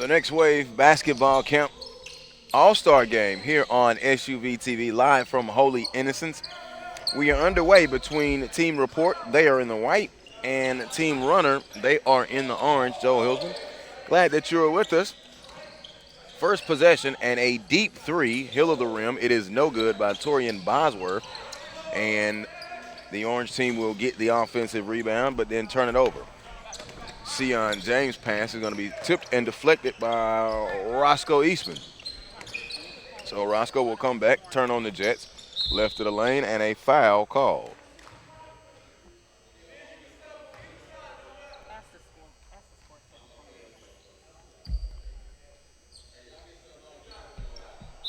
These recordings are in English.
The next wave basketball camp all-star game here on SUV TV live from Holy Innocents. We are underway between Team Report, they are in the white, and Team Runner, they are in the orange. Joe Hilton, glad that you are with us. First possession and a deep three, hill of the rim. It is no good by Torian Bosworth, and the orange team will get the offensive rebound but then turn it over. Sion James' pass is going to be tipped and deflected by Roscoe Eastman. So Roscoe will come back, turn on the Jets, left of the lane, and a foul called.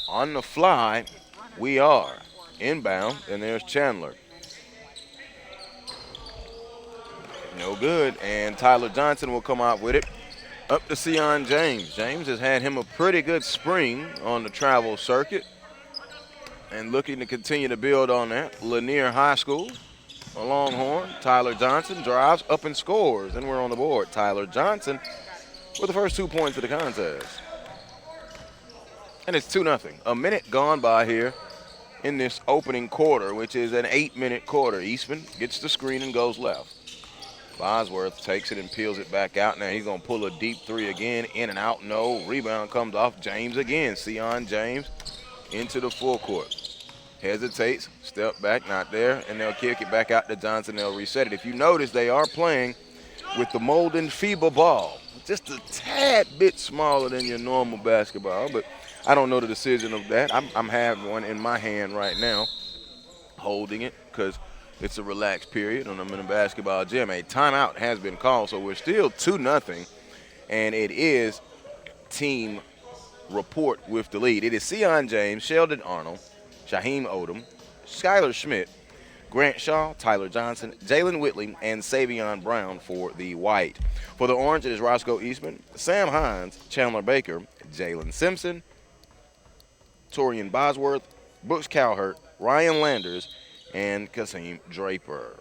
On the fly, we are inbound, and there's Chandler. No good, and Tyler Johnson will come out with it. Up to Sion James. James has had him a pretty good spring on the travel circuit and looking to continue to build on that. Lanier High School, a Longhorn. Tyler Johnson drives up and scores, and we're on the board. Tyler Johnson with the first 2 points of the contest. And it's 2-0. A minute gone by here in this opening quarter, which is an 8-minute quarter. Eastman gets the screen and goes left. Bosworth takes it and peels it back out. Now he's going to pull a deep three again. In and out, no. Rebound comes off James again. Sion James into the full court. Hesitates, step back, not there, and they'll kick it back out to Johnson. They'll reset it. If you notice, they are playing with the Molden FIBA ball. Just a tad bit smaller than your normal basketball, but I don't know the decision of that. I'm having one in my hand right now, holding it, because it's a relaxed period and I'm in a basketball gym. A timeout has been called, so we're still 2-0, and it is Team Report with the lead. It is Sion James, Sheldon Arnold, Shaheem Odom, Skylar Schmidt, Grant Shaw, Tyler Johnson, Jalen Whitley, and Savion Brown for the white. For the orange, it is Roscoe Eastman, Sam Hines, Chandler Baker, Jalen Simpson, Torian Bosworth, Brooks Cowhurt, Ryan Landers, and Kasim Draper.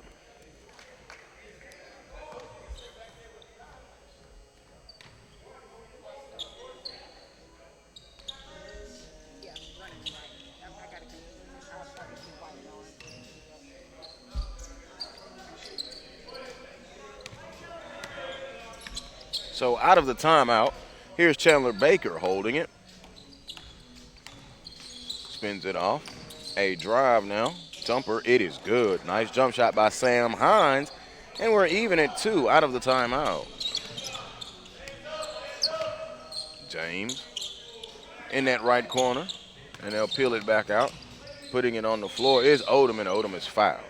So out of the timeout, here's Chandler Baker holding it. Spins it off. A drive now. Jumper, it is good. Nice jump shot by Sam Hines. And we're even at 2 out of the timeout. James in that right corner. And they'll peel it back out. Putting it on the floor is Odom, and Odom is fouled.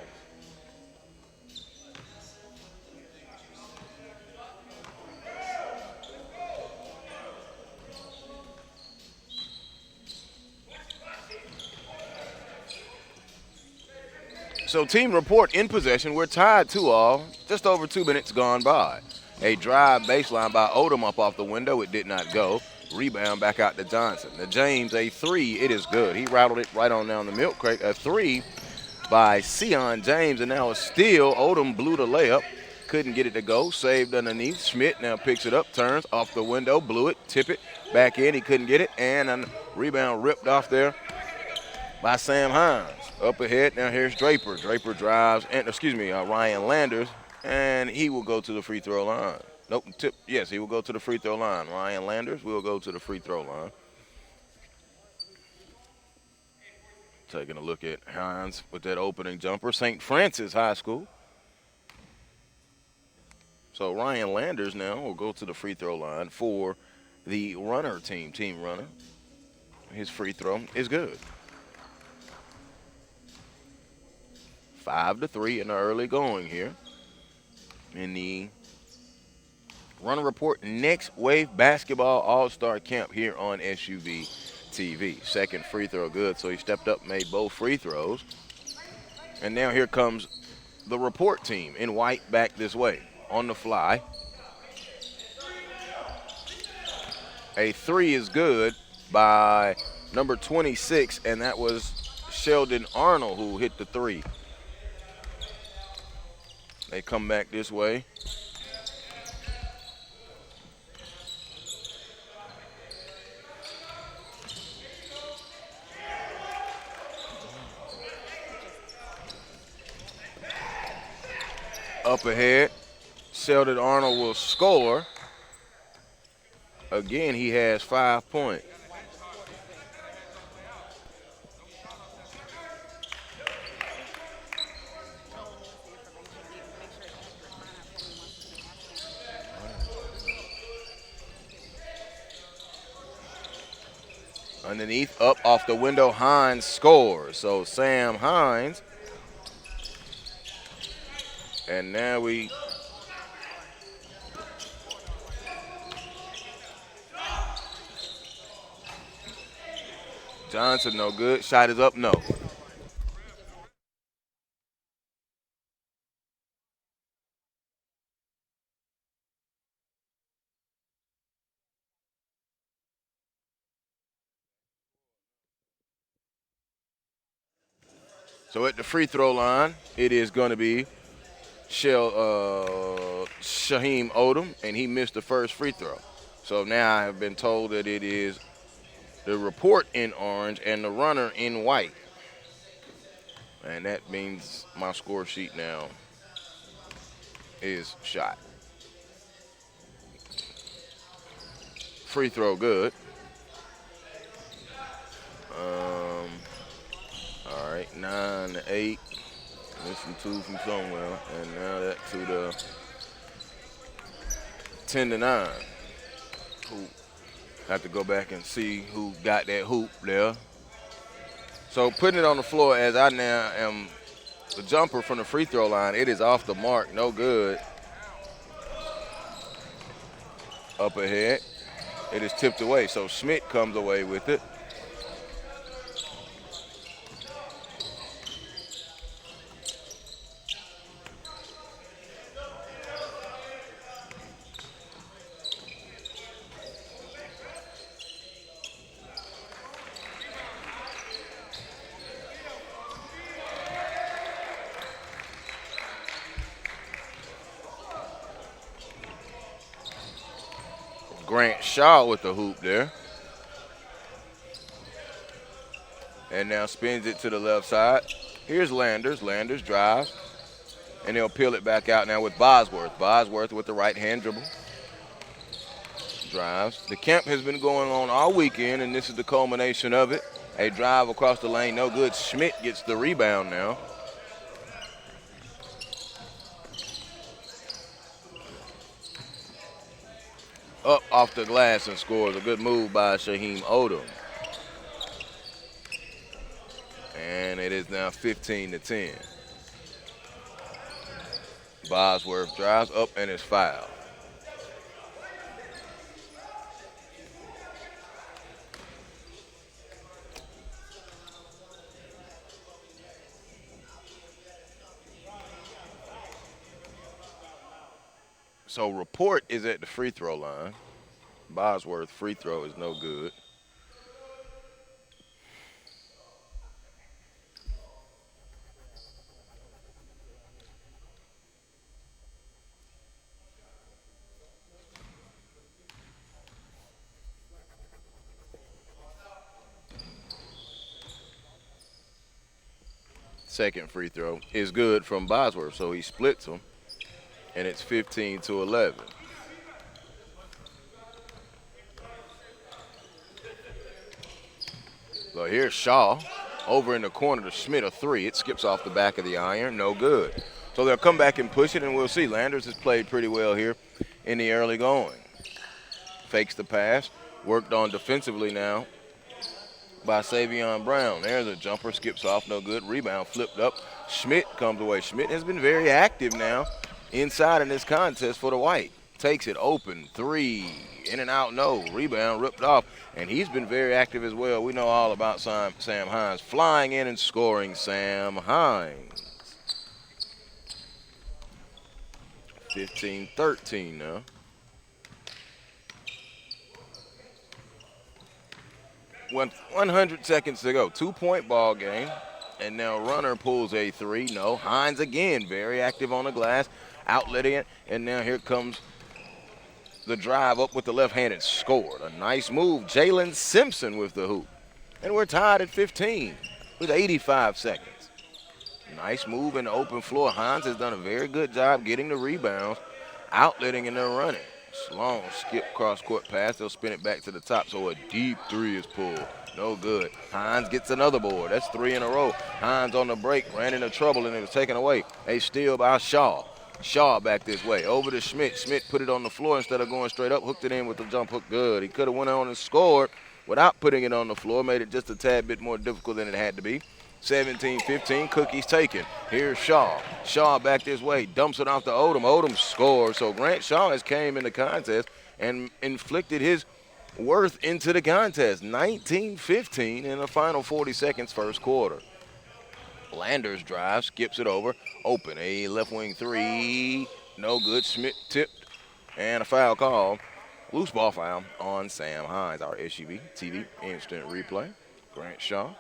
So Team Report in possession. We're tied 2-all. Just over 2 minutes gone by. A drive baseline by Odom up off the window. It did not go. Rebound back out to Johnson. To James, a three. It is good. He rattled it right on down the milk crate. A three by Sion James, and now a steal. Odom blew the layup. Couldn't get it to go. Saved underneath. Schmidt now picks it up, turns off the window, blew it, tip it, back in. He couldn't get it, and a rebound ripped off there by Sam Hines. Up ahead, now here's Draper. Draper drives, and Ryan Landers, and he will go to the free throw line. Nope, tip. Yes, he will go to the free throw line. Ryan Landers will go to the free throw line. Taking a look at Hines with that opening jumper. St. Francis High School. So Ryan Landers now will go to the free throw line for the Runner team, Team Runner. His free throw is good. 5-3 in the early going here in the Runner Report Next Wave Basketball All-Star Camp here on SUV TV. Second free throw good, so he stepped up, made both free throws. And now here comes the Report team in white back this way on the fly. A three is good by number 26, and that was Sheldon Arnold who hit the three. They come back this way. Up ahead. Sheldon Arnold will score. Again, he has 5 points. Underneath, up off the window, Hines scores. So Sam Hines. And now Johnson, no good. Shot is up, no. So at the free throw line, it is going to be Shaheem Odom, and he missed the first free throw. So now I have been told that it is the report in orange and the runner in white. And that means my score sheet now is shot. Free throw good. All right, 9-8. Missing 2 from somewhere. And now that to the 10-9. Who have to go back and see who got that hoop there. So putting it on the floor as I now am the jumper from the free throw line. It is off the mark, no good. Up ahead. It is tipped away, so Schmidt comes away with it. Grant Shaw with the hoop there. And now spins it to the left side. Here's Landers. Landers drives. And they'll peel it back out now with Bosworth. Bosworth with the right-hand dribble. Drives. The camp has been going on all weekend, and this is the culmination of it. A drive across the lane, no good. Schmidt gets the rebound now. Up off the glass and scores. A good move by Shaheem Odom. And it is now 15-10. Bosworth drives up and is fouled. So report is at the free throw line. Bosworth free throw is no good. Second free throw is good from Bosworth, so he splits them, and it's 15-11. So here's Shaw over in the corner to Schmidt, a three. It skips off the back of the iron, no good. So they'll come back and push it, and we'll see. Landers has played pretty well here in the early going. Fakes the pass, worked on defensively now by Savion Brown. There's a jumper, skips off, no good. Rebound flipped up. Schmidt comes away. Schmidt has been very active now inside in this contest for the White. Takes it open, three, in and out, no. Rebound ripped off, and he's been very active as well. We know all about Sam Hines. Flying in and scoring, Sam Hines. 15-13 now. 100 seconds to go. 2-point ball game. And now Runner pulls a three. No. Hines again, very active on the glass. Outlet it. And now here comes the drive up with the left hand and scored. A nice move. Jalen Simpson with the hoop. And we're tied at 15 with 85 seconds. Nice move in the open floor. Hines has done a very good job getting the rebounds, outletting and then running. Long skip cross court pass. They'll spin it back to the top. So a deep three is pulled. No good. Hines gets another board. That's three in a row. Hines on the break ran into trouble and it was taken away. A steal by Shaw. Shaw back this way. Over to Schmidt. Schmidt put it on the floor instead of going straight up. Hooked it in with the jump hook. Good. He could have went on and scored without putting it on the floor. Made it just a tad bit more difficult than it had to be. 17-15, Cookies taken. Here's Shaw. Shaw back this way, dumps it off to Odom. Odom scores. So Grant Shaw has came in the contest and inflicted his worth into the contest. 19-15 in the final 40 seconds, first quarter. Landers drive, skips it over. Open, a left wing three. No good. Schmidt tipped, and a foul call. Loose ball foul on Sam Hines, our SUV TV instant replay. Grant Shaw.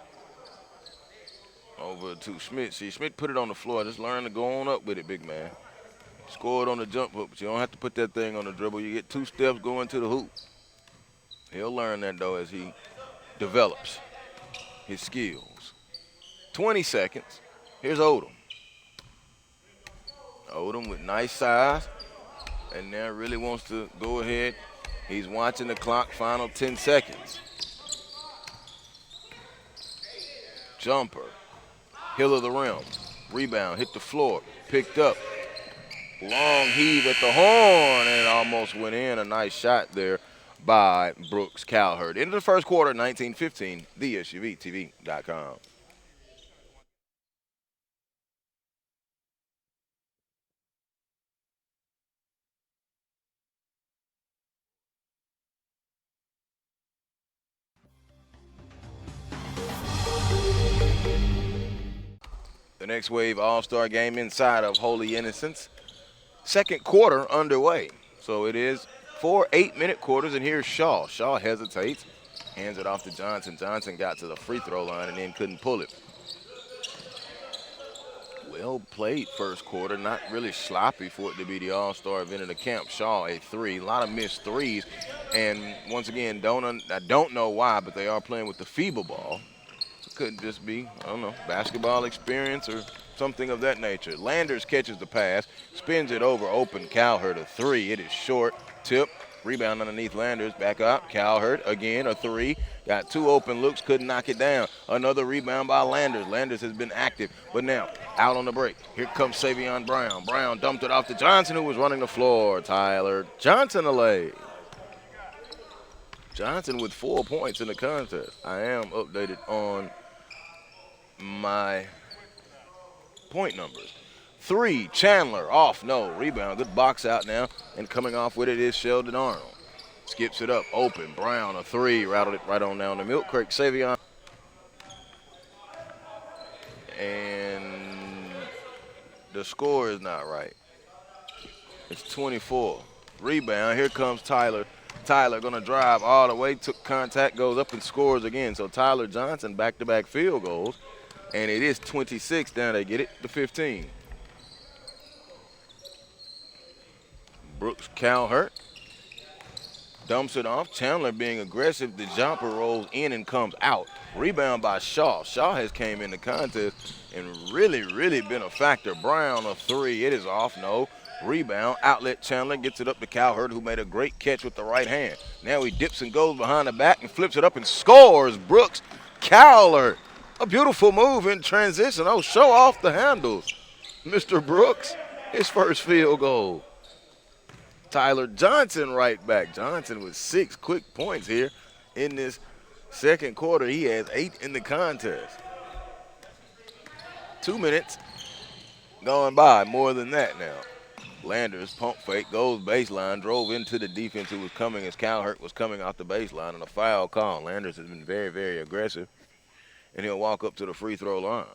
Over to Schmidt. See, Schmidt put it on the floor. Just learn to go on up with it, big man. Scored on the jump hook, but you don't have to put that thing on the dribble. You get 2 steps going to the hoop. He'll learn that, though, as he develops his skills. 20 seconds. Here's Odom. Odom with nice size, and now really wants to go ahead. He's watching the clock, final 10 seconds. Jumper. Hill of the rim. Rebound, hit the floor, picked up. Long heave at the horn, and it almost went in. A nice shot there by Brooks Cowherd. Into the first quarter, 19-15, thesuvtv.com. The Next Wave All-Star Game inside of Holy Innocents. Second quarter underway. So it is 4 8-minute quarters, and here's Shaw. Shaw hesitates, hands it off to Johnson. Johnson got to the free throw line and then couldn't pull it. Well played first quarter, not really sloppy for it to be the All-Star event of the camp. Shaw, a three, a lot of missed threes. And once again, I don't know why, but they are playing with the FIBA ball. It could just be, I don't know, basketball experience or something of that nature. Landers catches the pass, spins it over, open. Cowherd, a three. It is short, tip, rebound underneath Landers, back up. Cowherd, again, a three. Got 2 open looks, couldn't knock it down. Another rebound by Landers. Landers has been active, but now out on the break. Here comes Savion Brown. Brown dumped it off to Johnson, who was running the floor. Tyler Johnson lay. Johnson with 4 points in the contest. I am updated on my point numbers. 3, Chandler, off, no, rebound. Good box out now, and coming off with it is Sheldon Arnold. Skips it up, open, Brown, a 3, rattled it right on down the Milk Creek. Savion. And the score is not right. It's 24. Rebound, here comes Tyler. Tyler gonna drive all the way, took contact, goes up and scores again. So Tyler Johnson back-to-back field goals. And it is 26. Now they get it to 15. Brooks Cowherd dumps it off. Chandler being aggressive. The jumper rolls in and comes out. Rebound by Shaw. Shaw has came in the contest and really been a factor. Brown, a 3. It is off. No. Rebound. Outlet Chandler gets it up to Cowherd, who made a great catch with the right hand. Now he dips and goes behind the back and flips it up and scores. Brooks Cowherd. A beautiful move in transition. Oh, show off the handles. Mr. Brooks, his first field goal. Tyler Johnson right back. Johnson with 6 quick points here in this second quarter. He has 8 in the contest. 2 minutes going by, more than that now. Landers pump fake, goes baseline, drove into the defense who was coming as Cowherd was coming off the baseline, and a foul call. Landers has been very aggressive, and he'll walk up to the free throw line.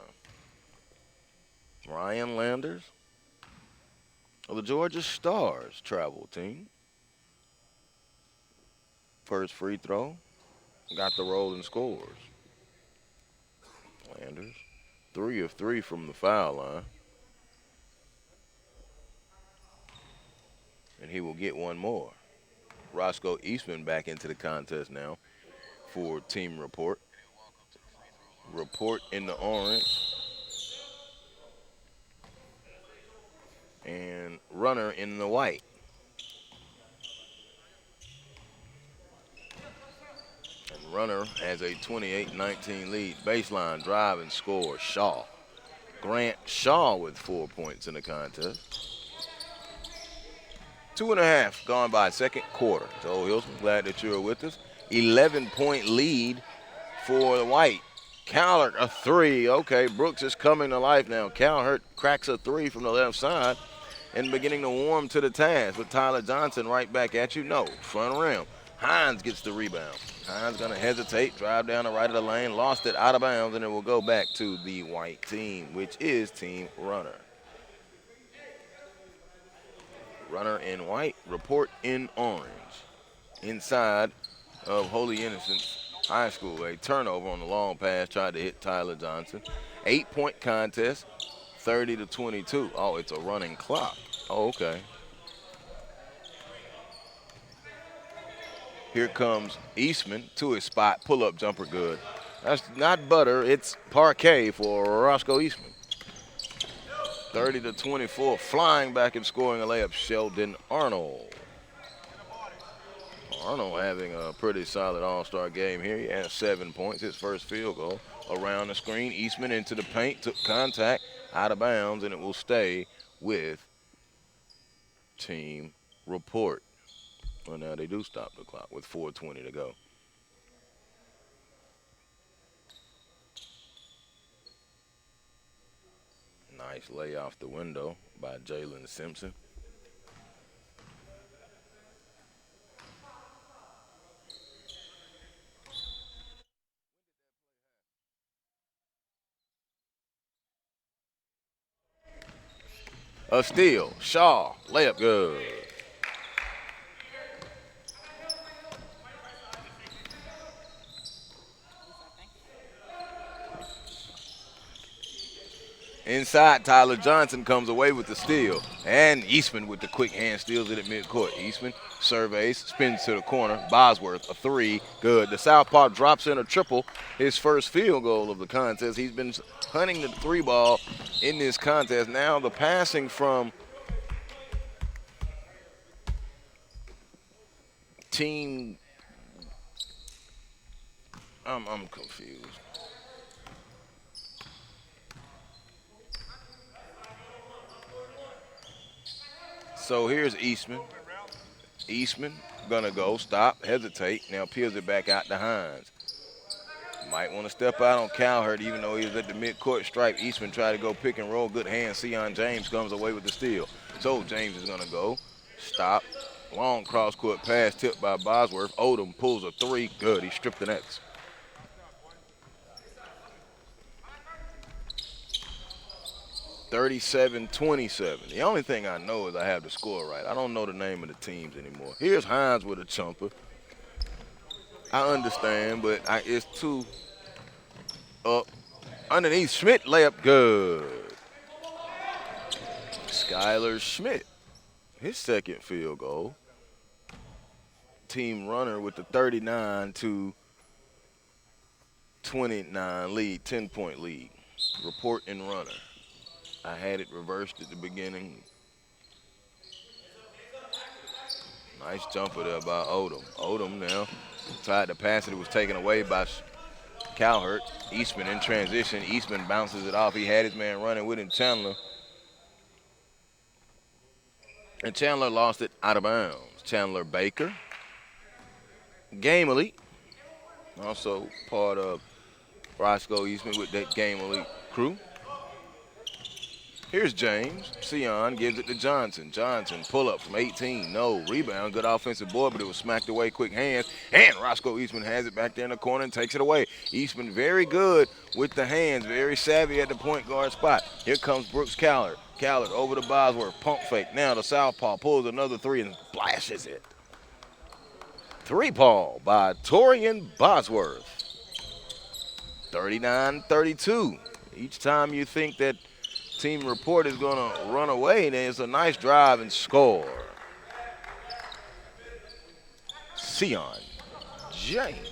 Ryan Landers of the Georgia Stars travel team. First free throw, got the roll and scores. Landers, 3 of 3 from the foul line. And he will get one more. Roscoe Eastman back into the contest now for Team Report. Report in the orange. and Runner in the white. And Runner has a 28-19 lead. Baseline drive and score. Shaw. Grant Shaw with 4 points in the contest. 2.5 gone by second quarter. Joe Hilson, glad that you're with us. 11-point lead for the white. Cowherd, a three. Okay, Brooks is coming to life now. Cowherd cracks a three from the left side and beginning to warm to the task with Tyler Johnson right back at you. No, front rim. Hines gets the rebound. Hines going to hesitate, drive down the right of the lane, lost it out of bounds, and it will go back to the white team, which is Team Runner. Runner in white, report in orange. Inside of Holy Innocents High School, a turnover on the long pass, tried to hit Tyler Johnson. 8-point contest, 30-22. Oh, it's a running clock. Oh, okay. Here comes Eastman to his spot, pull-up jumper good. That's not butter, it's parquet for Roscoe Eastman. 30-24, flying back and scoring a layup, Sheldon Arnold. Arnold having a pretty solid all-star game here. He has 7 points, his first field goal. Around the screen, Eastman into the paint, took contact, out of bounds, and it will stay with Team Report. Well, now they do stop the clock with 4:20 to go. Nice lay off the window by Jalen Simpson. A steal. Shaw. Layup good. Inside, Tyler Johnson comes away with the steal. And Eastman with the quick hand steals it at midcourt. Eastman surveys, spins to the corner. Bosworth, a three, good. The southpaw drops in a triple, his first field goal of the contest. He's been hunting the three ball in this contest. Now the passing from team, I'm confused. So here's Eastman. Eastman gonna go, stop, hesitate. Now peels it back out to Hines. Might want to step out on Cowherd even though he was at the midcourt stripe. Eastman tried to go pick and roll. Good hand. Sion James comes away with the steal. So James is gonna go, stop. Long cross court pass tipped by Bosworth. Odom pulls a three. Good. He stripped the nets. (37-27). The only thing I know is I have the score right. I don't know the name of the teams anymore. Here's Hines with a jumper. I understand, but it's too up. Underneath Schmidt, layup good. Skylar Schmidt, his second field goal. Team Runner with the 39-29 lead, 10-point lead. Report in Runner. I had it reversed at the beginning. Nice jumper there by Odom. Odom now tried to pass it. It was taken away by Cowherd. Eastman in transition. Eastman bounces it off. He had his man running with him, Chandler. And Chandler lost it out of bounds. Chandler Baker. Game Elite. Also part of Roscoe Eastman with that Game Elite crew. Here's James. Sion gives it to Johnson. Johnson, pull up from 18. No. Rebound. Good offensive board, but it was smacked away. Quick hands. And Roscoe Eastman has it back there in the corner and takes it away. Eastman very good with the hands. Very savvy at the point guard spot. Here comes Brooks Callard. Callard over to Bosworth. Pump fake. Now the southpaw pulls another three and splashes it. Three-ball by Torian Bosworth. 39-32. Each time you think that Team Report is going to run away, there's a nice drive and score. Sion James.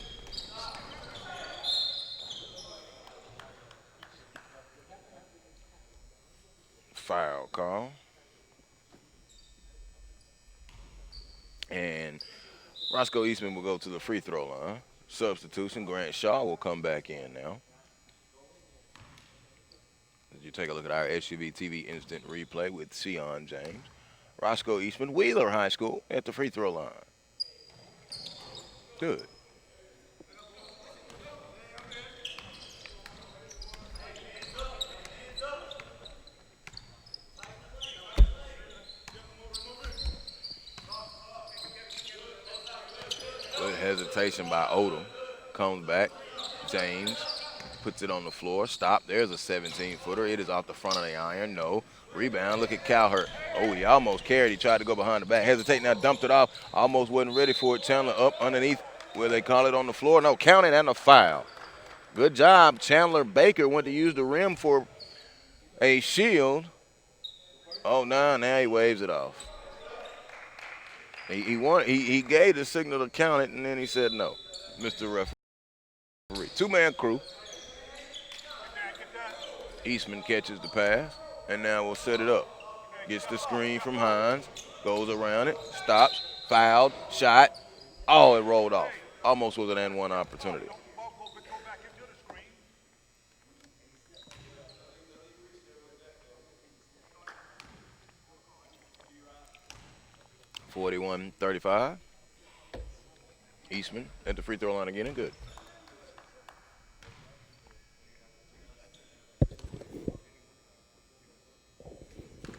Foul call. And Roscoe Eastman will go to the free throw line. Substitution, Grant Shaw will come back in now. As you take a look at our SUV TV instant replay with Sion James. Roscoe Eastman, Wheeler High School at the free throw line. Good. Good hesitation by Odom. Comes back. James puts it on the floor. Stop. There's a 17-footer. It is off the front of the iron. No. Rebound. Look at Cowherd. Oh, he almost carried. He tried to go behind the back. Hesitate now. Dumped it off. Almost wasn't ready for it. Chandler up underneath where they call it on the floor. No. Counted and a foul. Good job. Chandler Baker went to use the rim for a shield. Oh, now he waves it off. He gave the signal to count it, and then he said no, Mr. Referee. Two-man crew. Eastman catches the pass, and now we'll set it up. Gets the screen from Hines, goes around it, stops, fouled, shot. Oh, it rolled off. Almost was an and one opportunity. (41-35). Eastman at the free throw line again and good.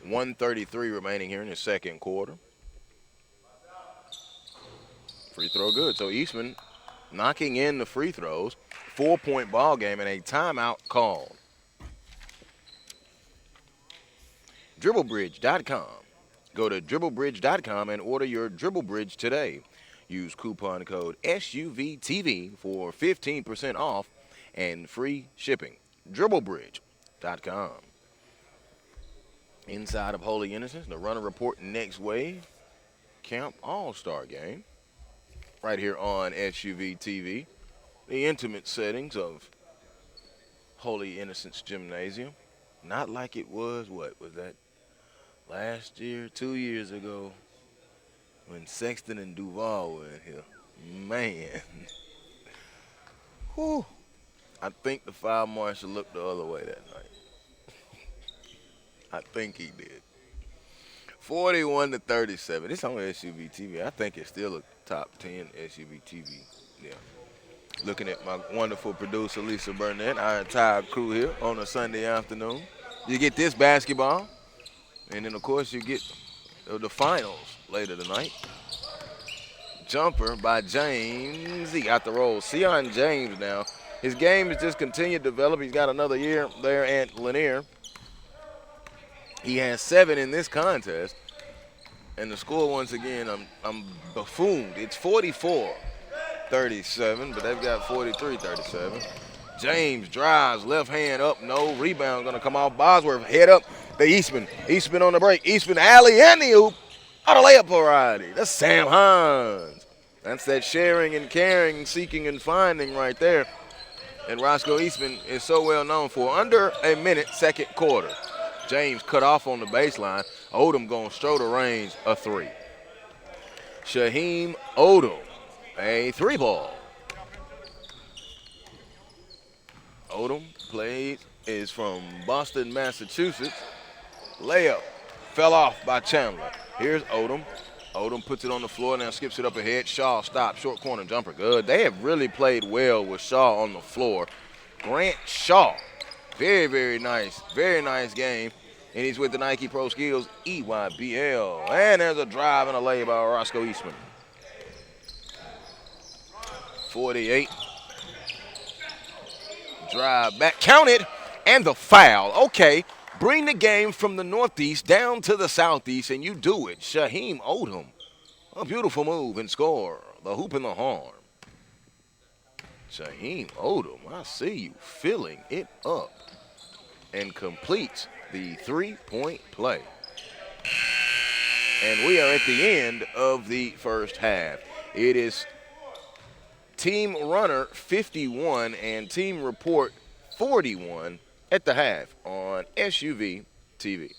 .133 remaining here in the second quarter. Free throw good. So Eastman knocking in the free throws. 4-point ball game and a timeout called. Dribblebridge.com. Go to dribblebridge.com and order your Dribble Bridge today. Use coupon code SUVTV for 15% off and free shipping. Dribblebridge.com. Inside of Holy Innocents, the Runna Report next wave. Camp All-Star Game. Right here on SUV TV. The intimate settings of Holy Innocents Gymnasium. Not like it was, what was that? Last year, 2 years ago, when Sexton and Duval were in here. Man. Whew. I think the fire marshal looked the other way that night. I think he did. 41-37. It's on SUV TV. I think it's still a top 10 SUV TV. Yeah. Looking at my wonderful producer, Lisa Burnett, our entire crew here on a Sunday afternoon. You get this basketball, and then, of course, you get the finals later tonight. Jumper by James. He got the roll. Sion James now. His game has just continued to develop. He's got another year there at Lanier. He has 7 in this contest. And the score, once again, I'm buffooned. It's 44-37, but they've got 43-37. James drives, left hand up, no. Rebound going to come off Bosworth. Head up to Eastman. Eastman on the break. Eastman, alley, and the oop. Oh, the layup variety. That's Sam Hines. That's that sharing and caring, seeking and finding right there. And Roscoe Eastman is so well known for. Under a minute, second quarter. James cut off on the baseline. Odom going straight to range, a three. Shaheem Odom, a three ball. Odom is from Boston, Massachusetts. Layup fell off by Chandler. Here's Odom. Odom puts it on the floor, now skips it up ahead. Shaw stops, short corner jumper, good. They have really played well with Shaw on the floor. Grant Shaw, very nice game. And he's with the Nike Pro Skills EYBL. And there's a drive and a lay by Roscoe Eastman. 48. Drive back, counted, and the foul. Okay, bring the game from the northeast down to the southeast, and you do it. Shaheem Odom, a beautiful move and score. The hoop and the horn. Shaheem Odom, I see you filling it up, and completes the three-point play. And we are at the end of the first half. It is Team Runner 51 and Team Report 41 at the half on SUV TV.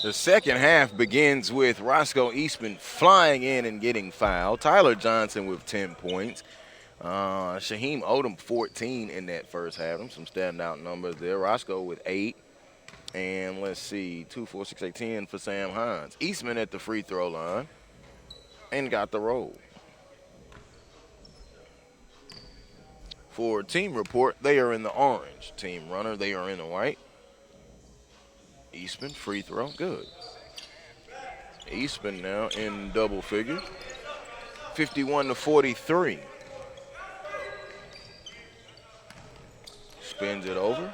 The second half begins with Roscoe Eastman flying in and getting fouled. Tyler Johnson with 10 points. Shaheem Odom 14 in that first half. Some standout numbers there. Roscoe with 8. And let's see, 2, 4, 6, 8, 10 for Sam Hines. Eastman at the free throw line and got the roll. For team report, they are in the orange. Team runner, they are in the white. Eastman, free throw, good. Eastman now in double figures, 51-43. Spins it over.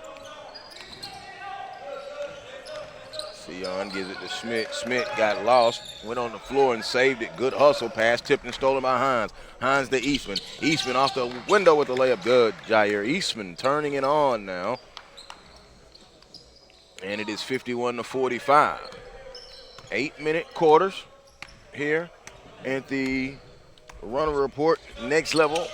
Sion gives it to Schmidt. Schmidt got lost, went on the floor and saved it. Good hustle, pass tipped and stolen by Hines. Hines to Eastman. Eastman off the window with the layup. Good, Jair Eastman turning it on now. And it is 51-45. 8-minute quarters here at the Runna Report. Next level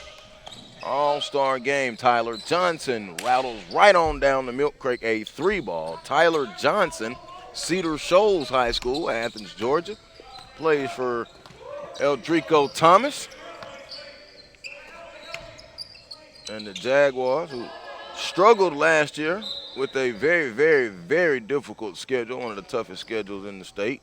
all-star game. Tyler Johnson rattles right on down the Milk Creek, a 3-ball. Tyler Johnson, Cedar Shoals High School, Athens, Georgia, plays for Eldrico Thomas and the Jaguars, who struggled last year with a very, very, very difficult schedule, one of the toughest schedules in the state.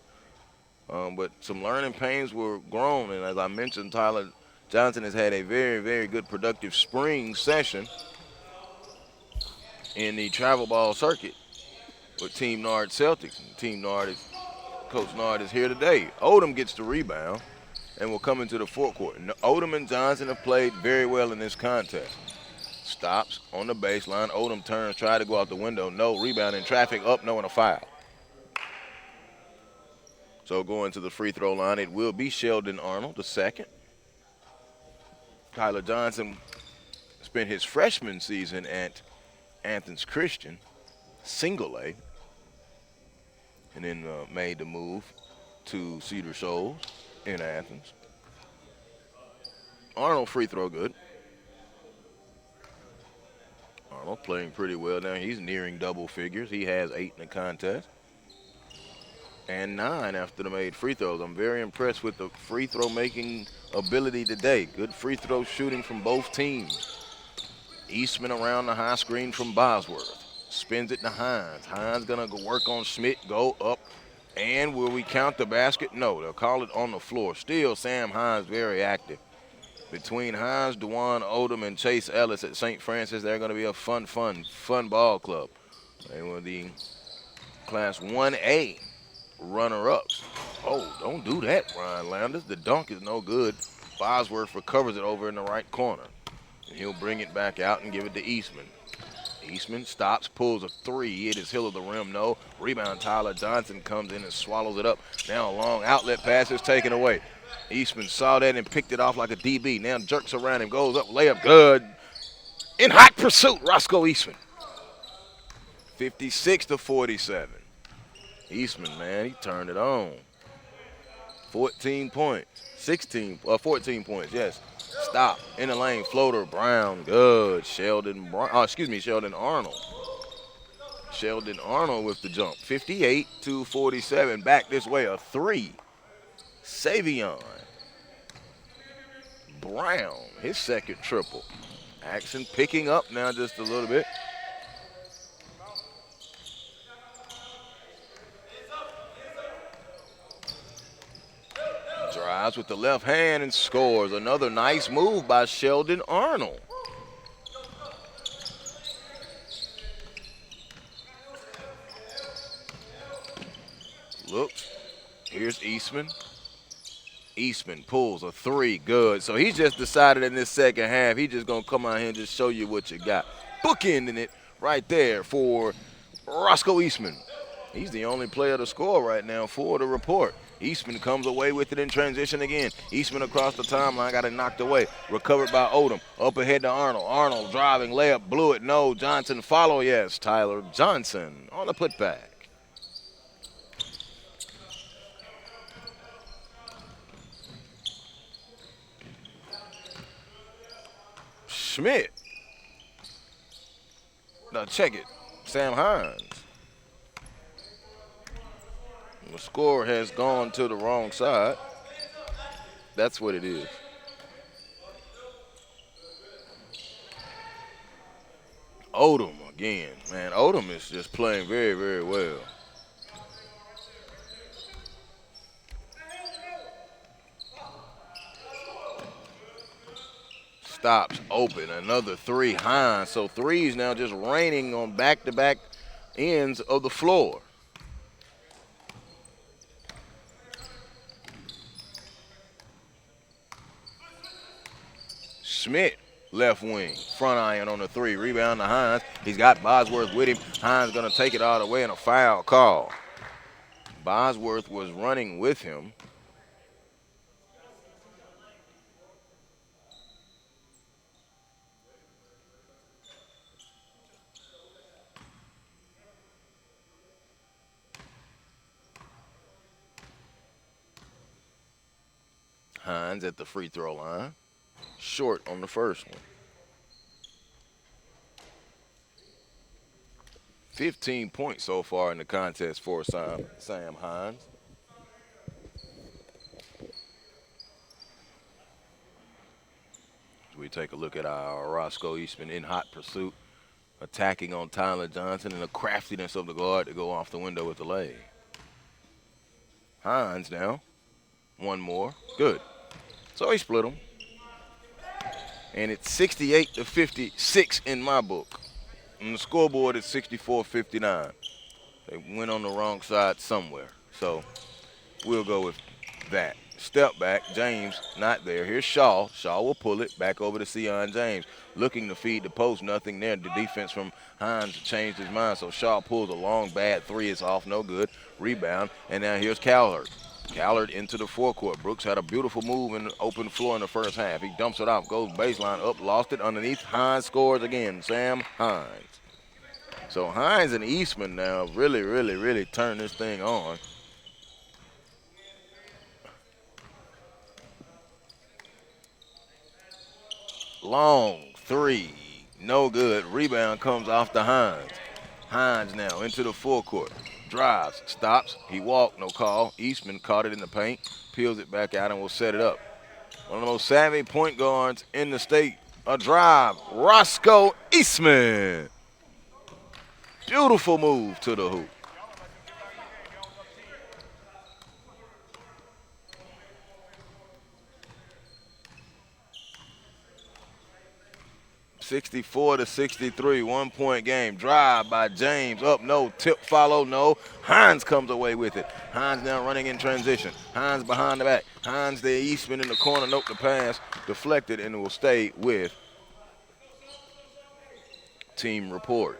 But some learning pains were grown, and as I mentioned, Tyler Johnson has had a very, very good productive spring session in the travel ball circuit with Team Nard Celtics. Team Nard is, Coach Nard is here today. Odom gets the rebound and will come into the forecourt. Odom and Johnson have played very well in this contest. Stops on the baseline. Odom turns, try to go out the window. No, rebound in traffic, up, no, and a foul. So going to the free throw line, it will be Sheldon Arnold, the second. Tyler Johnson spent his freshman season at Athens Christian, single A, and then made the move to Cedar Shoals in Athens. Arnold free throw good. Arnold playing pretty well now. He's nearing double figures. He has 8 in the contest and 9 after the made free throws. I'm very impressed with the free throw making ability today. Good free throw shooting from both teams. Eastman around the high screen from Bosworth. Spins it to Hines. Hines gonna go work on Schmidt, go up. And will we count the basket? No, they'll call it on the floor. Still Sam Hines very active. Between Hines, Dewan Odom, and Chase Ellis at St. Francis, they're gonna be a fun ball club. They were the Class 1A runner-ups. Oh, don't do that, Ryan Landers. The dunk is no good. Bosworth recovers it over in the right corner. And he'll bring it back out and give it to Eastman. Eastman stops, pulls a 3. It is hill of the rim, no. Rebound, Tyler Johnson comes in and swallows it up. Now a long outlet pass is taken away. Eastman saw that and picked it off like a DB. Now jerks around him, goes up, layup, good. In hot pursuit, Roscoe Eastman. 56-47. Eastman, man, he turned it on. 14 points. 14 points, yes. Stop. In the lane, floater, Brown, good. Sheldon Arnold. Sheldon Arnold with the jump. 58-47. Back this way, a 3. Savion Brown, his second triple. Action picking up now just a little bit. Drives with the left hand and scores. Another nice move by Sheldon Arnold. Looks. Here's Eastman. Eastman pulls a 3, good. So he's just decided in this second half, he's just going to come out here and just show you what you got. Bookending it right there for Roscoe Eastman. He's the only player to score right now for the report. Eastman comes away with it in transition again. Eastman across the timeline, got it knocked away. Recovered by Odom. Up ahead to Arnold. Arnold driving, layup, blew it, no. Johnson follow, yes. Tyler Johnson on the putback. Schmidt. Now check it. Sam Hines. The score has gone to the wrong side. That's what it is. Odom again. Man, Odom is just playing very, very well. Stops open. Another three. Hines. So threes now just raining on back-to-back ends of the floor. Schmidt, left wing, front iron on the three. Rebound to Hines. He's got Bosworth with him. Hines going to take it all the way, and a foul call. Bosworth was running with him. Hines at the free throw line. Short on the first one. 15 points so far in the contest for Sam Hines. We take a look at our Roscoe Eastman in hot pursuit, attacking on Tyler Johnson and the craftiness of the guard to go off the window with the lay. Hines now, one more, good. So he split them. And it's 68 to 56 in my book. And the scoreboard is 64-59. They went on the wrong side somewhere. So we'll go with that. Step back, James not there. Here's Shaw. Shaw will pull it back over to Sion James. Looking to feed the post, nothing there. The defense from Hines changed his mind. So Shaw pulls a long, bad three. It's off, no good. Rebound, and now here's Callard. Callard into the forecourt. Brooks had a beautiful move in the open floor in the first half. He dumps it off, goes baseline up, lost it underneath. Hines scores again. Sam Hines. So Hines and Eastman now really turn this thing on. Long three, no good. Rebound comes off to Hines. Hines now into the forecourt. Drives, stops, he walked, no call. Eastman caught it in the paint, peels it back out, and will set it up. One of the most savvy point guards in the state. A drive, Roscoe Eastman. Beautiful move to the hoop. (64-63), 1 point game. Drive by James, up no, tip follow, no. Hines comes away with it. Hines now running in transition. Hines behind the back. Hines there, Eastman in the corner, nope, the pass deflected and will stay with team report.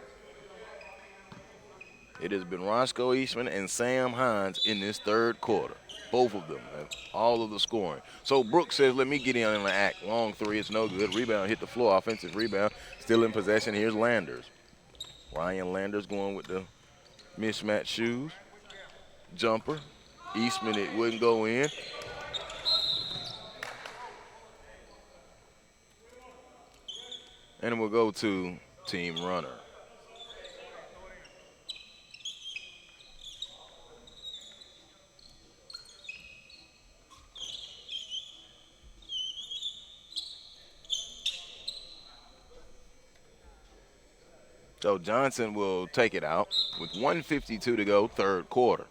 It has been Roscoe Eastman and Sam Hines in this third quarter. Both of them have all of the scoring. So Brooks says, let me get in on the act. Long three, it's no good. Rebound hit the floor, offensive rebound. Still in possession, here's Landers. Ryan Landers going with the mismatched shoes. Jumper. Eastman, it wouldn't go in. And we'll go to team runner. So Johnson will take it out with 1:52 to go, third quarter.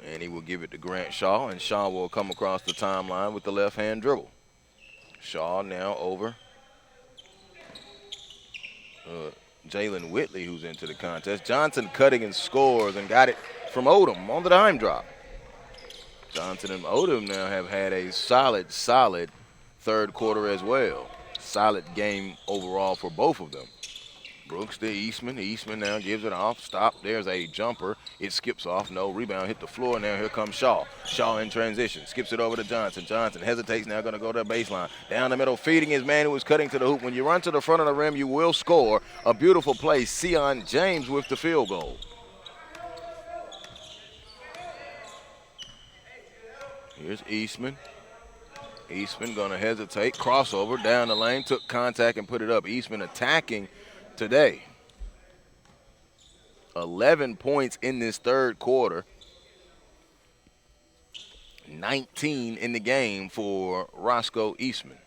And he will give it to Grant Shaw, and Shaw will come across the timeline with the left-hand dribble. Shaw now over Jalen Whitley, who's into the contest. Johnson cutting and scores and got it from Odom on the dime drop. Johnson and Odom now have had a solid third quarter as well. Solid game overall for both of them. Brooks to Eastman. Eastman now gives it off. Stop. There's a jumper. It skips off. No. Rebound hit the floor. Now here comes Shaw. Shaw in transition. Skips it over to Johnson. Johnson hesitates. Now going to go to the baseline. Down the middle. Feeding his man who was cutting to the hoop. When you run to the front of the rim, you will score. A beautiful play. Sion James with the field goal. Here's Eastman. Eastman going to hesitate. Crossover down the lane. Took contact and put it up. Eastman attacking today. 11 points in this third quarter. 19 in the game for Roscoe Eastman.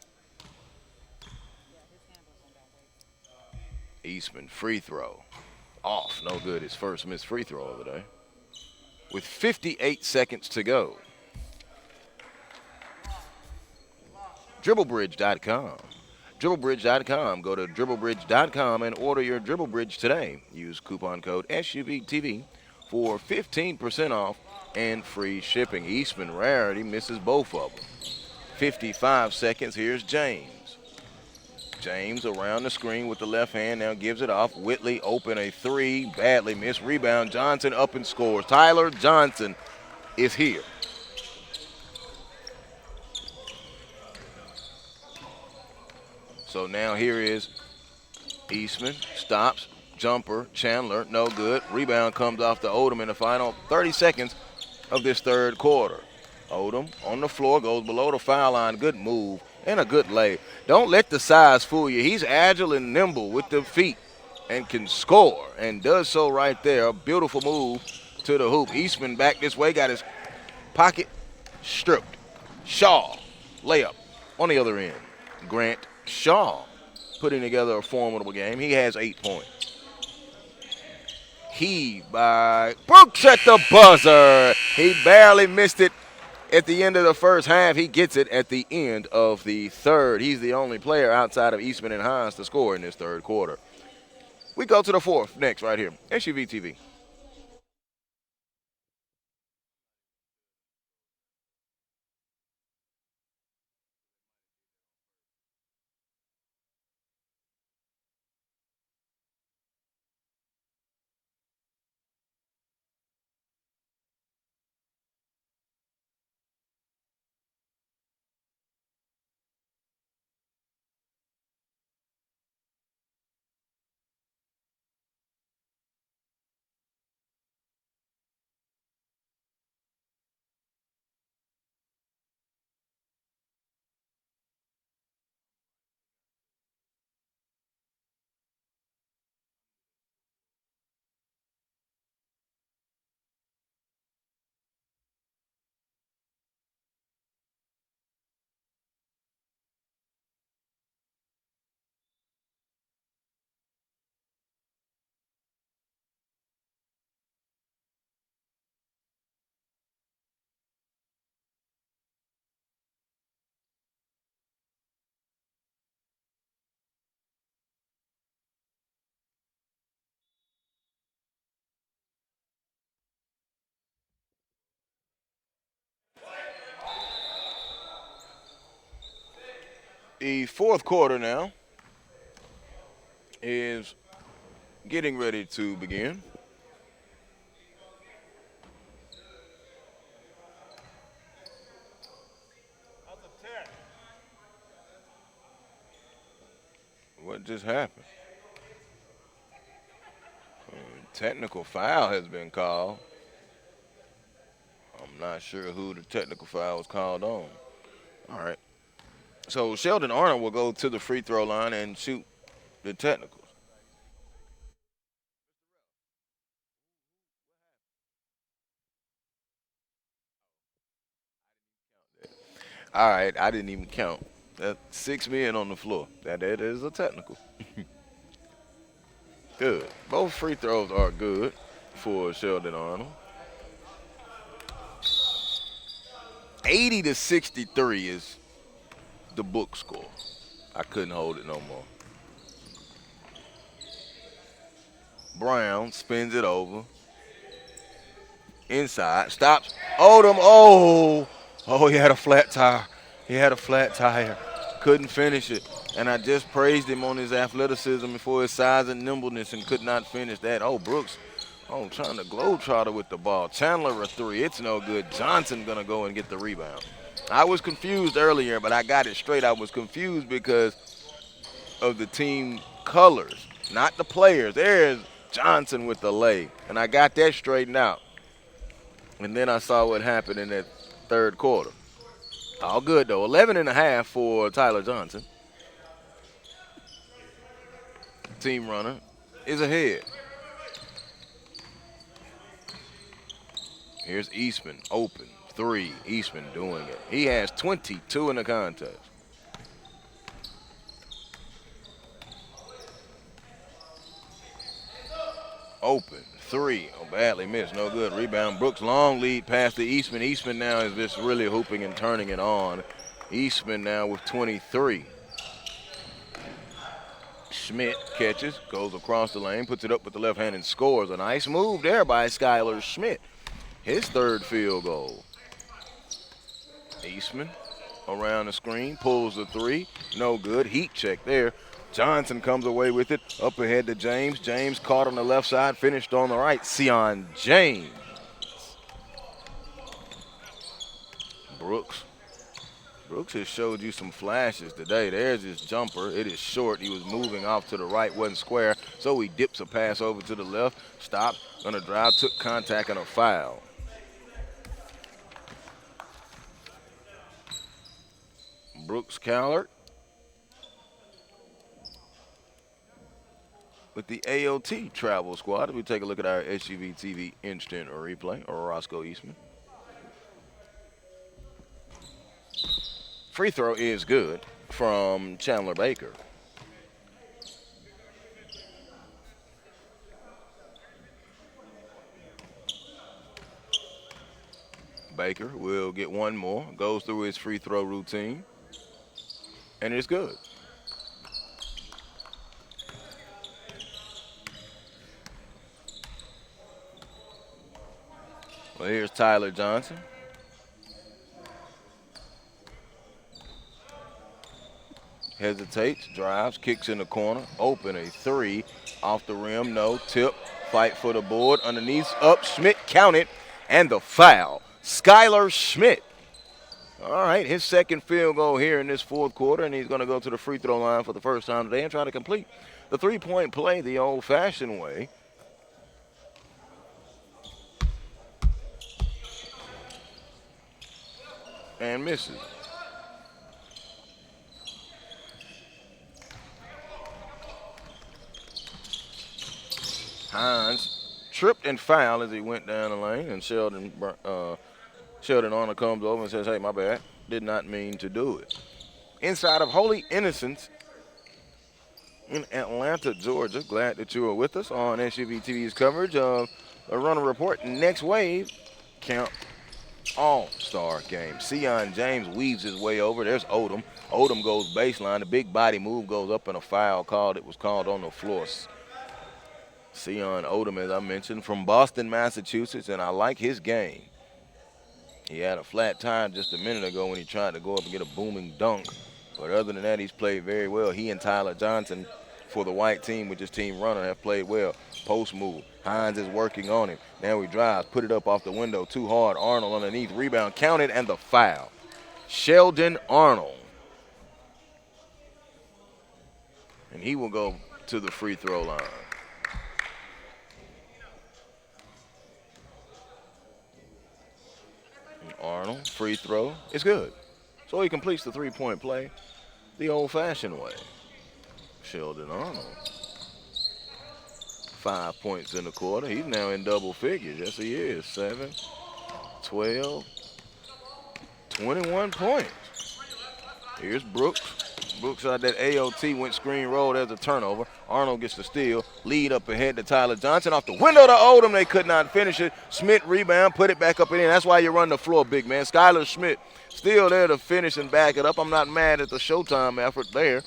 Eastman free throw. Off, no good. His first missed free throw of the day. With 58 seconds to go. Dribblebridge.com. Dribblebridge.com. Go to dribblebridge.com and order your Dribble Bridge today. Use coupon code SUVTV for 15% off and free shipping. Eastman Rarity misses both of them. 55 seconds. Here's James. James around the screen with the left hand, now gives it off. Whitley open a three, badly missed. Rebound, Johnson up and scores. Tyler Johnson is here. So now here is Eastman, stops, jumper, Chandler, no good. Rebound comes off to Odom in the final 30 seconds of this third quarter. Odom on the floor, goes below the foul line. Good move and a good lay. Don't let the size fool you. He's agile and nimble with the feet and can score, and does so right there. A beautiful move to the hoop. Eastman back this way, got his pocket stripped. Shaw, layup on the other end. Grant Shaw putting together a formidable game. He has 8 points. Heave by Brooks at the buzzer. He barely missed it at the end of the first half. He gets it at the end of the third. He's the only player outside of Eastman and Hines to score in this third quarter. We go to the fourth next right here. SUV TV. The fourth quarter now is getting ready to begin. What just happened? Technical foul has been called. I'm not sure who the technical foul was called on. All right. So Sheldon Arnold will go to the free throw line and shoot the technicals. All right, I didn't even count. That's 6 men on the floor. That is a technical. Good. Both free throws are good for Sheldon Arnold. 80 to 63 is the book score. I couldn't hold it no more. Brown spins it over. Inside. Stops. Odom. Oh, he had a flat tire. He had a flat tire. Couldn't finish it. And I just praised him on his athleticism and for his size and nimbleness and could not finish that. Oh, Brooks. Oh, trying to globetrotter with the ball. Chandler a three. It's no good. Johnson going to go and get the rebound. I was confused earlier, but I got it straight. I was confused because of the team colors, not the players. There's Johnson with the lay. And I got that straightened out. And then I saw what happened in that third quarter. All good, though. 11 and a half for Tyler Johnson. Team runner is ahead. Here's Eastman, open, 3. Eastman doing it. He has 22 in the contest. Open, 3. Oh, badly missed, no good. Rebound, Brooks, long lead past the Eastman. Eastman now is just really hooping and turning it on. Eastman now with 23. Schmidt catches, goes across the lane, puts it up with the left hand and scores. A nice move there by Skylar Schmidt. His third field goal. Eastman around the screen, pulls the 3. No good. Heat check there. Johnson comes away with it. Up ahead to James. James caught on the left side, finished on the right. Sion James. Brooks. Brooks has showed you some flashes today. There's his jumper. It is short. He was moving off to the right, wasn't square. So he dips a pass over to the left. Stopped, gonna drive, took contact and a foul. Brooks Callard with the AOT travel squad. We take a look at our SUV TV instant replay, or Roscoe Eastman. Free throw is good from Chandler Baker. Baker will get one more, goes through his free throw routine, and it's good. Well, here's Tyler Johnson. Hesitates, drives, kicks in the corner, open a 3, off the rim, no, tip, fight for the board, underneath, up, Schmidt counted, and the foul. Skylar Schmidt. All right, his second field goal here in this fourth quarter, and he's going to go to the free throw line for the first time today and try to complete the three-point play the old-fashioned way. And misses. Hines tripped and fouled as he went down the lane, and Sheldon Arnold comes over and says, hey, my bad. Did not mean to do it. Inside of Holy Innocents in Atlanta, Georgia. Glad that you are with us on SUV TV's coverage of the Runner Report. Next wave, count all-star game. Sion James weaves his way over. There's Odom. Odom goes baseline. The big body move goes up and a foul called. It was called on the floor. Sion Odom, as I mentioned, from Boston, Massachusetts, and I like his game. He had a flat tire just a minute ago when he tried to go up and get a booming dunk. But other than that, he's played very well. He and Tyler Johnson for the white team, with his team Runner, have played well. Post move. Hines is working on him. Now he drives, put it up off the window, too hard. Arnold underneath, rebound counted, and the foul. Sheldon Arnold. And he will go to the free throw line. Arnold, free throw, it's good. So he completes the three-point play the old-fashioned way. Sheldon Arnold. 5 points in the quarter. He's now in double figures. Yes, he is. 7, 12, 21 points. Here's Brooks. Brooks out that AOT, went screen roll. There's a turnover. Arnold gets the steal. Lead up ahead to Tyler Johnson. Off the window to Odom. They could not finish it. Schmidt rebound, put it back up and in. That's why you run the floor, big man. Skylar Schmidt still there to finish and back it up. I'm not mad at the Showtime effort there.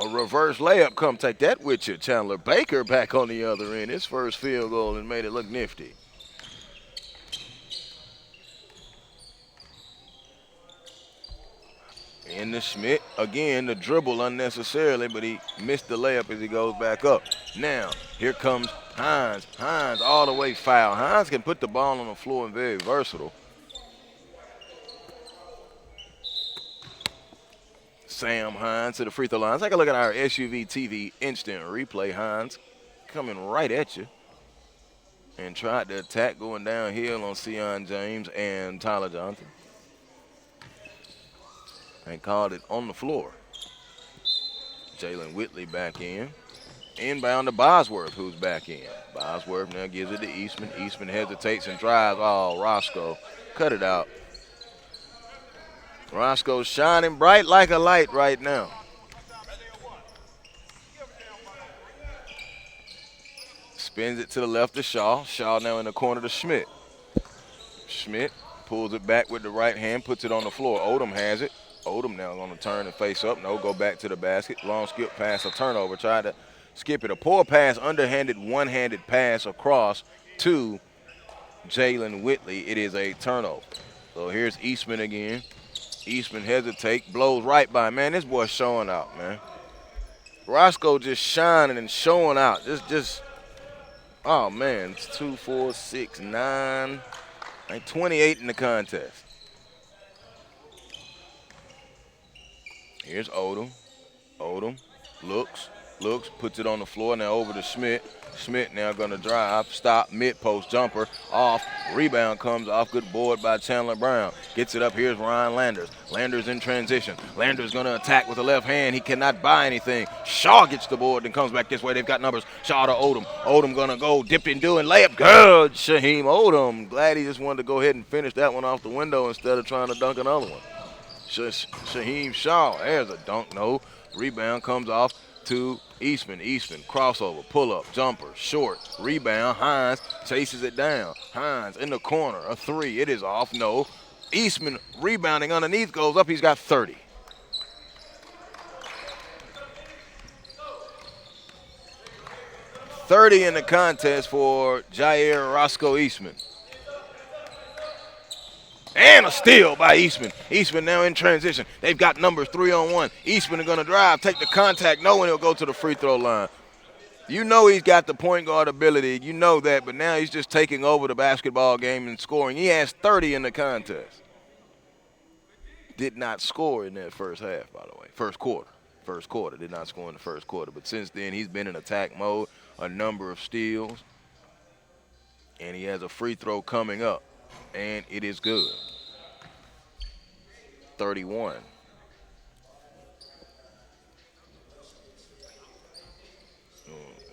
A reverse layup. Come take that with you. Chandler Baker back on the other end. His first field goal and made it look nifty. And the Schmidt, again, the dribble unnecessarily, but he missed the layup as he goes back up. Now, here comes Hines. Hines all the way foul. Hines can put the ball on the floor and very versatile. Sam Hines to the free throw line. Let's take a look at our SUV TV instant replay. Hines coming right at you. And tried to attack going downhill on Sion James and Tyler Johnson. And called it on the floor. Jalen Whitley back in. Inbound to Bosworth, who's back in. Bosworth now gives it to Eastman. Eastman hesitates and drives. Oh, Roscoe. Cut it out. Roscoe's shining bright like a light right now. Spins it to the left to Shaw. Shaw now in the corner to Schmidt. Schmidt pulls it back with the right hand, puts it on the floor. Odom has it. Odom now going to turn and face up. No, go back to the basket. Long skip pass, a turnover. Tried to skip it. A poor pass, underhanded, one-handed pass across to Jalen Whitley. It is a turnover. So here's Eastman again. Eastman hesitate, blows right by. Man, this boy's showing out, man. Roscoe just shining and showing out. Oh, man, it's 2, 4, 6, 9, like 28 in the contest. Here's Odom. Odom looks, puts it on the floor. Now over to Schmidt. Schmidt now going to drive, stop, mid-post jumper, off. Rebound comes off. Good board by Chandler Brown. Gets it up. Here's Ryan Landers. Landers in transition. Landers going to attack with the left hand. He cannot buy anything. Shaw gets the board and comes back this way. They've got numbers. Shaw to Odom. Odom going to go dip and do and layup. Good, Shaheem Odom. Glad he just wanted to go ahead and finish that one off the window instead of trying to dunk another one. Shaheem Shaw. There's a dunk. No. Rebound comes off to Eastman. Eastman, crossover, pull-up, jumper, short, rebound. Hines chases it down. Hines in the corner, a three. It is off. No. Eastman rebounding underneath, goes up. He's got 30. .30 in the contest for Jair Roscoe Eastman. And a steal by Eastman. Eastman now in transition. They've got numbers 3-on-1. Eastman is going to drive, take the contact. No one will go to the free throw line. You know he's got the point guard ability. You know that, but now he's just taking over the basketball game and scoring. He has 30 in the contest. Did not score in that first half, by the way. First quarter. Did not score in the first quarter. But since then, he's been in attack mode, a number of steals, and he has a free throw coming up. And it is good. 31.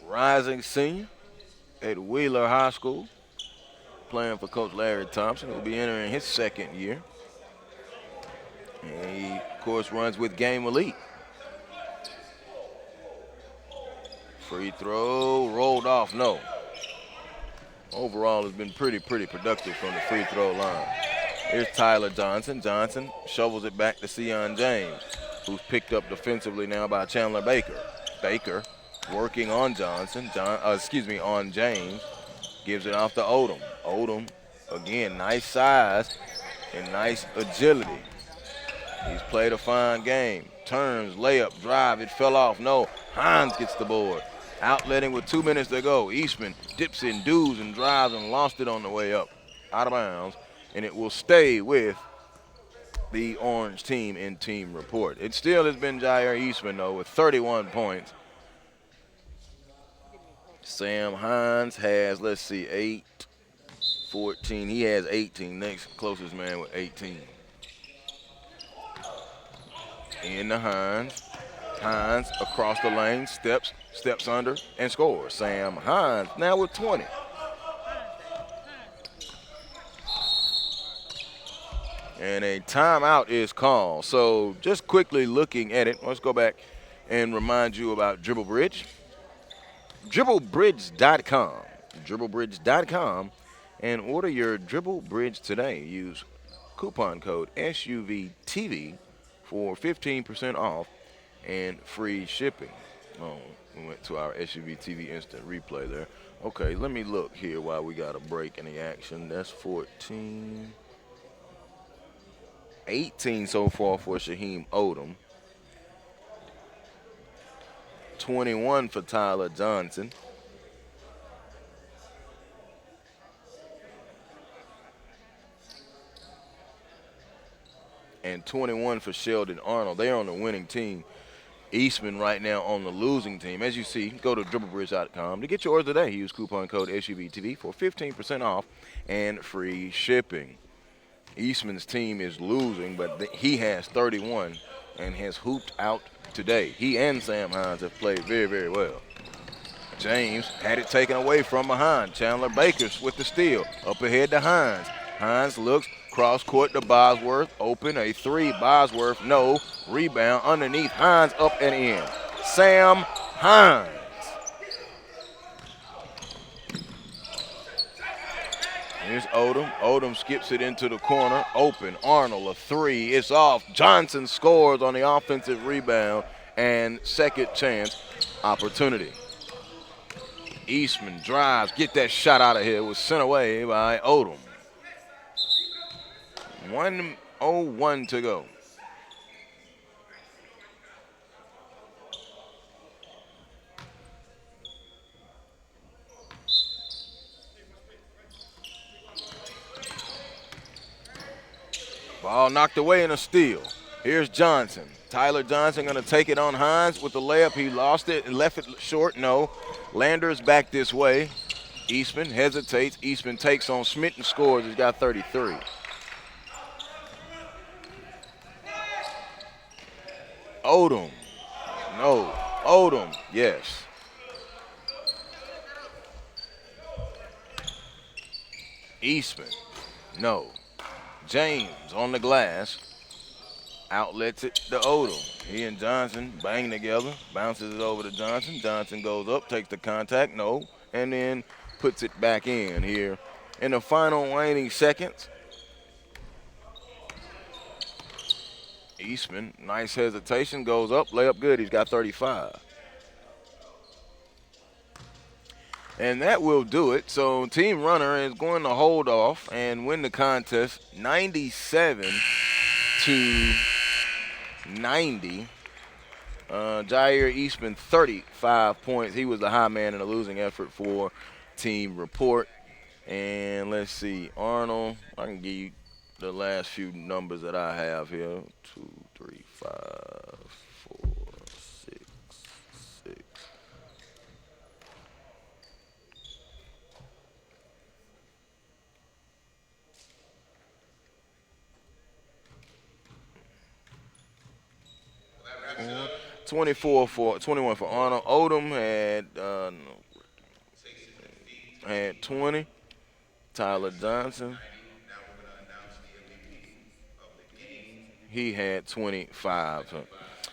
Rising senior at Wheeler High School, playing for Coach Larry Thompson, who'll be entering his second year. And he, of course, runs with Game Elite. Free throw, rolled off, no. Overall has been pretty productive from the free throw line. Here's Tyler Johnson. Johnson shovels it back to Sion James, who's picked up defensively now by Chandler Baker. Baker working on Johnson. On James. Gives it off to Odom. Odom, again, nice size and nice agility. He's played a fine game. Turns, layup, drive. It fell off. No. Hines gets the board. Outletting with 2 minutes to go. Eastman dips in, dudes, and drives and lost it on the way up. Out of bounds. And it will stay with the orange team in team report. It still has been Jair Eastman, though, with 31 points. Sam Hines has, 8, 14. He has 18. Next closest man with 18. In the Hines. Hines across the lane, steps under, and scores. Sam Hines now with 20. And a timeout is called. So just quickly looking at it, let's go back and remind you about Dribble Bridge. DribbleBridge.com. DribbleBridge.com, and order your Dribble Bridge today. Use coupon code SUVTV for 15% off and free shipping. Oh, we went to our SUV TV instant replay there. Okay, let me look here while we got a break in the action. That's 14. 18 so far for Shaheem Odom. 21 for Tyler Johnson. And 21 for Sheldon Arnold. They're on the winning team. Eastman right now on the losing team. As you see, go to dribblebridge.com to get yours today. Use coupon code SUVTV for 15% off and free shipping. Eastman's team is losing, but he has 31 and has hooped out today. He and Sam Hines have played very, very well. James had it taken away from behind. Chandler Bakers with the steal. Up ahead to Hines. Hines looks cross court to Bosworth. Open a three. Bosworth, no. Rebound underneath. Hines up and in. Sam Hines. Here's Odom. Odom skips it into the corner. Open. Arnold, a three. It's off. Johnson scores on the offensive rebound and second chance opportunity. Eastman drives. Get that shot out of here. It was sent away by Odom. 1:01 to go. Ball knocked away in a steal. Here's Johnson. Tyler Johnson going to take it on Hines with the layup. He lost it and left it short. No. Landers back this way. Eastman hesitates. Eastman takes on Smith and scores. He's got 33. Odom. No. Odom. Yes. Eastman. No. James on the glass. Outlets it to Odom. He and Johnson bang together. Bounces it over to Johnson. Johnson goes up, takes the contact. No. And then puts it back in here in the final waning seconds. Eastman, nice hesitation, goes up, layup good. He's got 35. And that will do it. So Team Runner is going to hold off and win the contest 97 to 90. Jair Eastman, 35 points. He was the high man in the losing effort for Team Report. And let's see, Arnold, I can give you the last few numbers that I have here. 2, 3, 5, 4, 6, 6. Uh, 21 for Arnold. Odom had 20. Tyler Johnson, he had 25.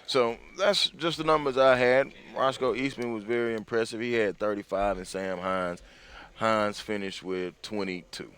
So that's just the numbers I had. Roscoe Eastman was very impressive. He had 35, and Sam Hines finished with 22.